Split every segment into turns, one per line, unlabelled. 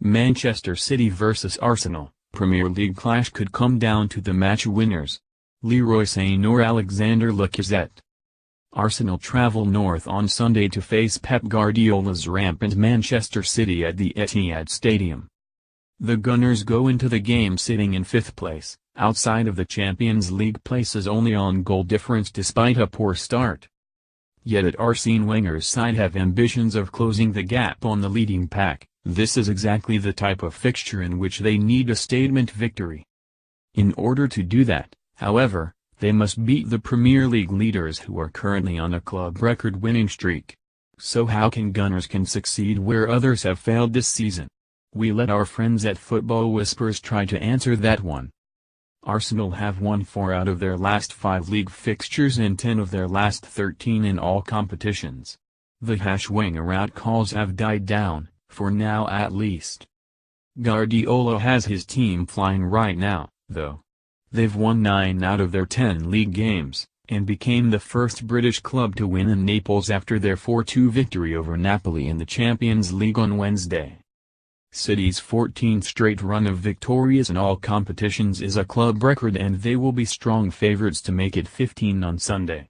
Manchester City vs Arsenal, Premier League clash could come down to the match winners. Leroy Sane or Alexandre Lacazette. Arsenal travel north on Sunday to face Pep Guardiola's rampant Manchester City at the Etihad Stadium. The Gunners go into the game sitting in 5th place, outside of the Champions League places only on goal difference despite a poor start. Yet at Arsène Wenger's side have ambitions of closing the gap on the leading pack. This is exactly the type of fixture in which they need a statement victory. In order to do that, however, they must beat the Premier League leaders who are currently on a club record winning streak. So how can Gunners succeed where others have failed this season? We let our friends at Football Whispers try to answer that one. Arsenal have won 4 out of their last 5 league fixtures and 10 of their last 13 in all competitions. The #Wenger out calls have died down, for now at least. Guardiola has his team flying right now, though. They've won 9 out of their 10 league games, and became the first British club to win in Naples after their 4-2 victory over Napoli in the Champions League on Wednesday. City's 14th straight run of victories in all competitions is a club record, and they will be strong favourites to make it 15 on Sunday.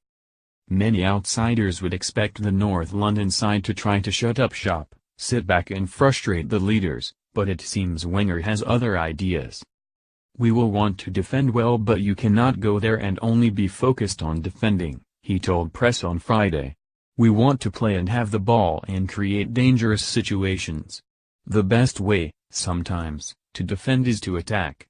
Many outsiders would expect the North London side to try to shut up shop, sit back and frustrate the leaders, but it seems Wenger has other ideas. "We will want to defend well, but you cannot go there and only be focused on defending," he told press on Friday. "We want to play and have the ball and create dangerous situations. The best way, sometimes, to defend is to attack.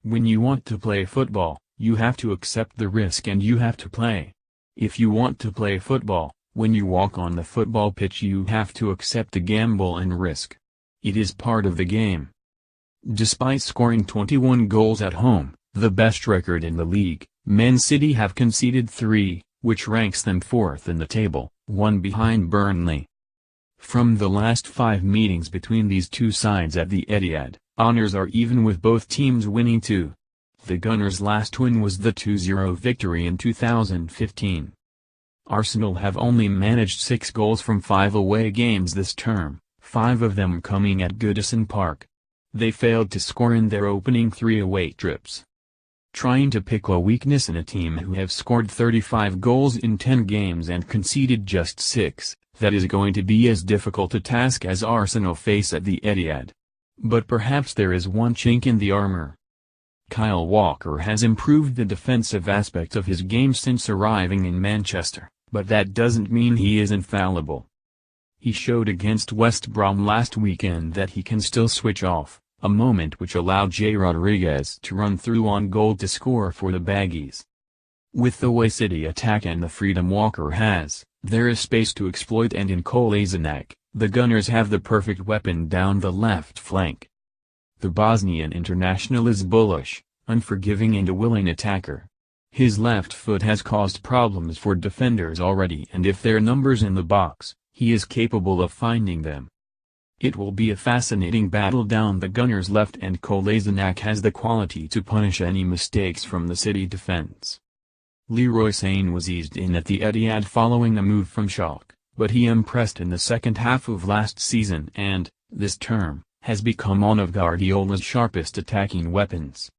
When you want to play football, you have to accept the risk and you have to play. If you want to play football, when you walk on the football pitch you have to accept the gamble and risk. It is part of the game." Despite scoring 21 goals at home, the best record in the league, Man City have conceded 3, which ranks them 4th in the table, 1 behind Burnley. From the last 5 meetings between these two sides at the Etihad, honours are even with both teams winning 2. The Gunners' last win was the 2-0 victory in 2015. Arsenal have only managed 6 goals from 5 away games this term, 5 of them coming at Goodison Park. They failed to score in their opening 3 away trips. Trying to pick a weakness in a team who have scored 35 goals in 10 games and conceded just 6, that is going to be as difficult a task as Arsenal face at the Etihad. But perhaps there is one chink in the armor. Kyle Walker has improved the defensive aspect of his game since arriving in Manchester, but that doesn't mean he is infallible. He showed against West Brom last weekend that he can still switch off, a moment which allowed Jay Rodriguez to run through on goal to score for the Baggies. With the way City attack and the freedom Walker has, there is space to exploit, and in Kolasinac, the Gunners have the perfect weapon down the left flank. The Bosnian international is bullish, unforgiving and a willing attacker. His left foot has caused problems for defenders already, and if there are numbers in the box, he is capable of finding them. It will be a fascinating battle down the Gunners' left, and Kolasinac has the quality to punish any mistakes from the City defense. Leroy Sane was eased in at the Etihad following a move from Schalke, but he impressed in the second half of last season and, this term, has become one of Guardiola's sharpest attacking weapons.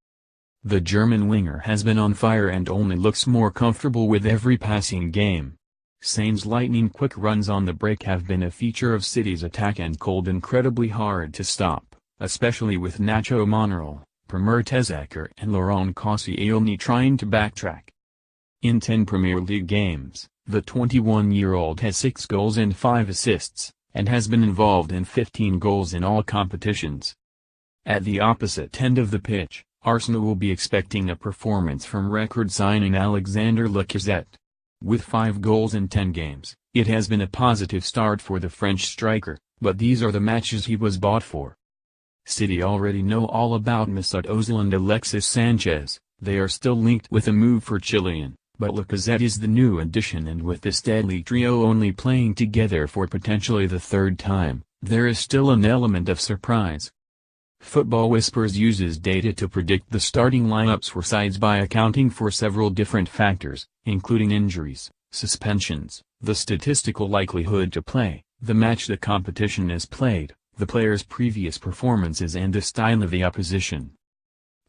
The German winger has been on fire and only looks more comfortable with every passing game. Sane's lightning-quick runs on the break have been a feature of City's attack and cold incredibly hard to stop, especially with Nacho Monreal, Per Mertesacker and Laurent Koscielny trying to backtrack. In 10 Premier League games, the 21-year-old has 6 goals and 5 assists, and has been involved in 15 goals in all competitions. At the opposite end of the pitch, Arsenal will be expecting a performance from record signing Alexandre Lacazette. With 5 goals in 10 games, it has been a positive start for the French striker, but these are the matches he was bought for. City already know all about Mesut Ozil and Alexis Sanchez. They are still linked with a move for Chilean, but Lacazette is the new addition, and with this deadly trio only playing together for potentially the 3rd time, there is still an element of surprise. Football Whispers uses data to predict the starting lineups for sides by accounting for several different factors, including injuries, suspensions, the statistical likelihood to play, the match the competition is played, the players' previous performances and the style of the opposition.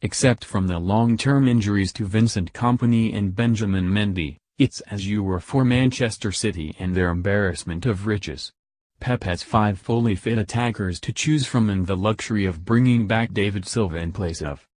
Except from the long-term injuries to Vincent Kompany and Benjamin Mendy, it's as usual for Manchester City and their embarrassment of riches. Pep has 5 fully fit attackers to choose from and the luxury of bringing back David Silva in place of